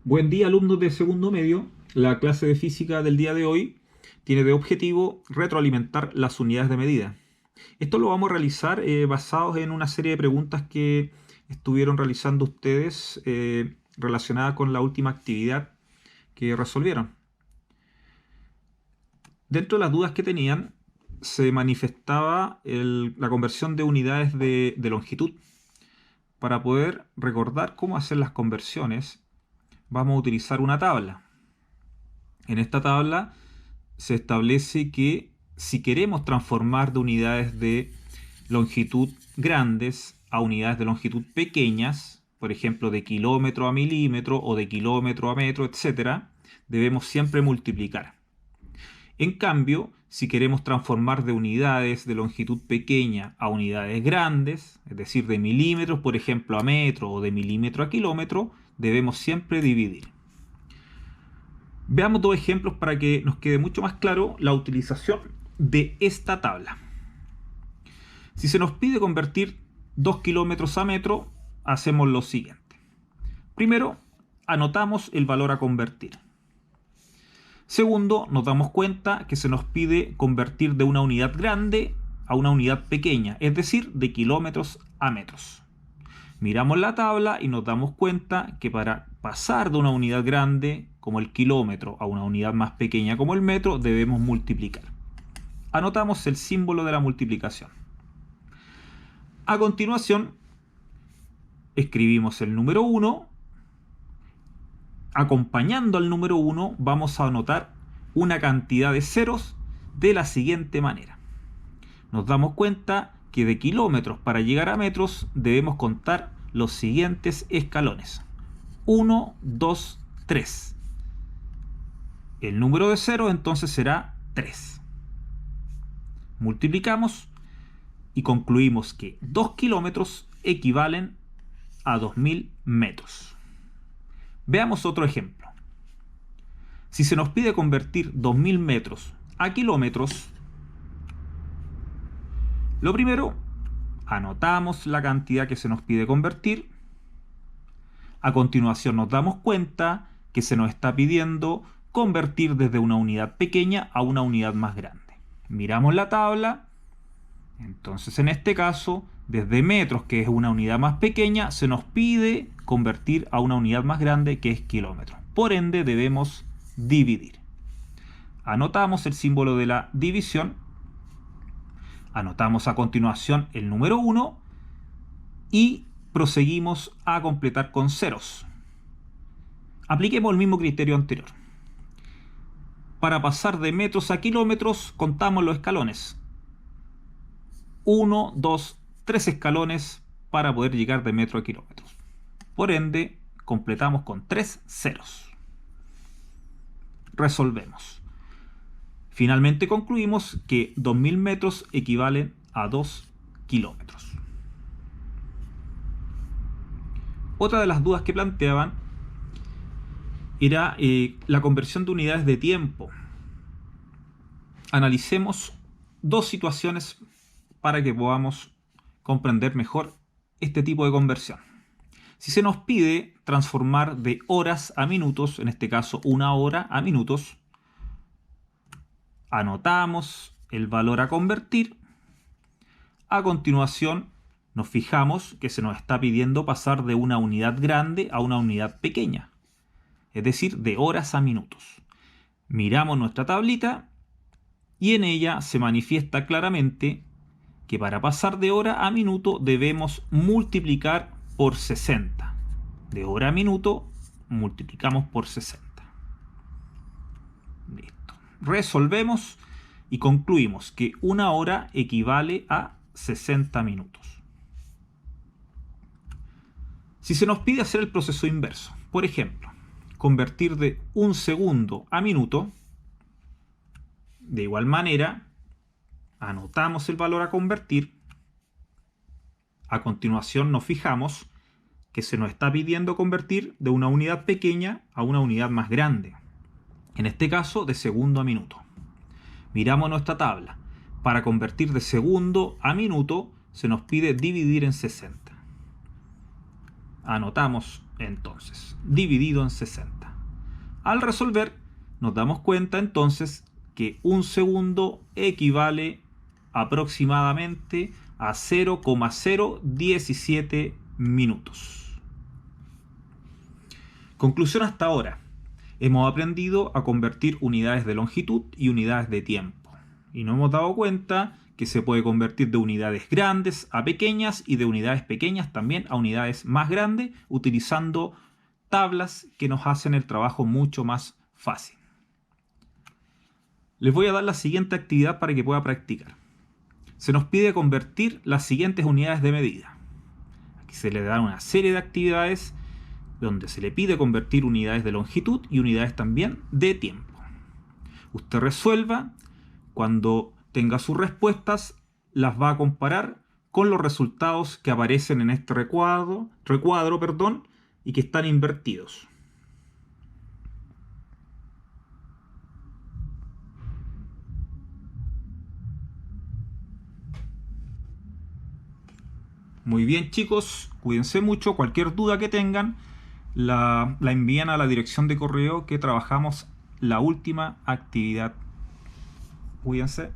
Buen día, alumnos de segundo medio. La clase de física del día de hoy tiene de objetivo retroalimentar las unidades de medida. Esto lo vamos a realizar basados en una serie de preguntas que estuvieron realizando ustedes relacionadas con la última actividad que resolvieron. Dentro de las dudas que tenían, se manifestaba la conversión de unidades de longitud. Para poder recordar cómo hacer las conversiones, vamos a utilizar una tabla. En esta tabla se establece que si queremos transformar de unidades de longitud grandes a unidades de longitud pequeñas, por ejemplo de kilómetro a milímetro o de kilómetro a metro, etc., debemos siempre multiplicar. En cambio, si queremos transformar de unidades de longitud pequeña a unidades grandes, es decir, de milímetros, por ejemplo, a metro o de milímetro a kilómetro, debemos siempre dividir. Veamos dos ejemplos para que nos quede mucho más claro la utilización de esta tabla. Si se nos pide convertir 2 kilómetros a metro, hacemos lo siguiente. Primero, anotamos el valor a convertir. Segundo, nos damos cuenta que se nos pide convertir de una unidad grande a una unidad pequeña, es decir, de kilómetros a metros. Miramos la tabla y nos damos cuenta que para pasar de una unidad grande como el kilómetro a una unidad más pequeña como el metro, debemos multiplicar. Anotamos el símbolo de la multiplicación. A continuación, escribimos el número 1. Acompañando al número 1 vamos a anotar una cantidad de ceros de la siguiente manera. Nos damos cuenta que de kilómetros para llegar a metros debemos contar los siguientes escalones. 1, 2, 3. El número de ceros entonces será 3. Multiplicamos y concluimos que 2 kilómetros equivalen a 2000 metros. Veamos otro ejemplo. Si se nos pide convertir 2000 metros a kilómetros, lo primero, anotamos la cantidad que se nos pide convertir. A continuación nos damos cuenta que se nos está pidiendo convertir desde una unidad pequeña a una unidad más grande. Miramos la tabla. Entonces, en este caso, desde metros, que es una unidad más pequeña, se nos pide convertir a una unidad más grande, que es kilómetros. Por ende, debemos dividir. Anotamos el símbolo de la división. Anotamos a continuación el número 1 y proseguimos a completar con ceros. Apliquemos el mismo criterio anterior. Para pasar de metros a kilómetros, contamos los escalones. 1, 2, 3 escalones para poder llegar de metro a kilómetros. Por ende, completamos con 3 ceros. Resolvemos. Finalmente concluimos que 2000 metros equivalen a 2 kilómetros. Otra de las dudas que planteaban era la conversión de unidades de tiempo. Analicemos dos situaciones para que podamos comprender mejor este tipo de conversión. Si se nos pide transformar de horas a minutos, en este caso 1 hora a minutos, anotamos el valor a convertir. A continuación, nos fijamos que se nos está pidiendo pasar de una unidad grande a una unidad pequeña, es decir, de horas a minutos. Miramos nuestra tablita y en ella se manifiesta claramente que para pasar de hora a minuto debemos multiplicar por 60. De hora a minuto multiplicamos por 60. Listo. Resolvemos y concluimos que 1 hora equivale a 60 minutos. Si se nos pide hacer el proceso inverso, por ejemplo, convertir de 1 segundo a minuto, de igual manera, anotamos el valor a convertir. A continuación nos fijamos que se nos está pidiendo convertir de una unidad pequeña a una unidad más grande. En este caso, de segundo a minuto. Miramos nuestra tabla. Para convertir de segundo a minuto, se nos pide dividir en 60. Anotamos entonces, dividido en 60. Al resolver, nos damos cuenta entonces que un segundo equivale aproximadamente a 0,017 minutos. Conclusión hasta ahora. Hemos aprendido a convertir unidades de longitud y unidades de tiempo. Y nos hemos dado cuenta que se puede convertir de unidades grandes a pequeñas y de unidades pequeñas también a unidades más grandes utilizando tablas que nos hacen el trabajo mucho más fácil. Les voy a dar la siguiente actividad para que pueda practicar. Se nos pide convertir las siguientes unidades de medida. Aquí se le da una serie de actividades donde se le pide convertir unidades de longitud y unidades también de tiempo. Usted resuelva, cuando tenga sus respuestas, las va a comparar con los resultados que aparecen en este recuadro, y que están invertidos. Muy bien, chicos, cuídense mucho. Cualquier duda que tengan, la envían a la dirección de correo que trabajamos la última actividad. Cuídense.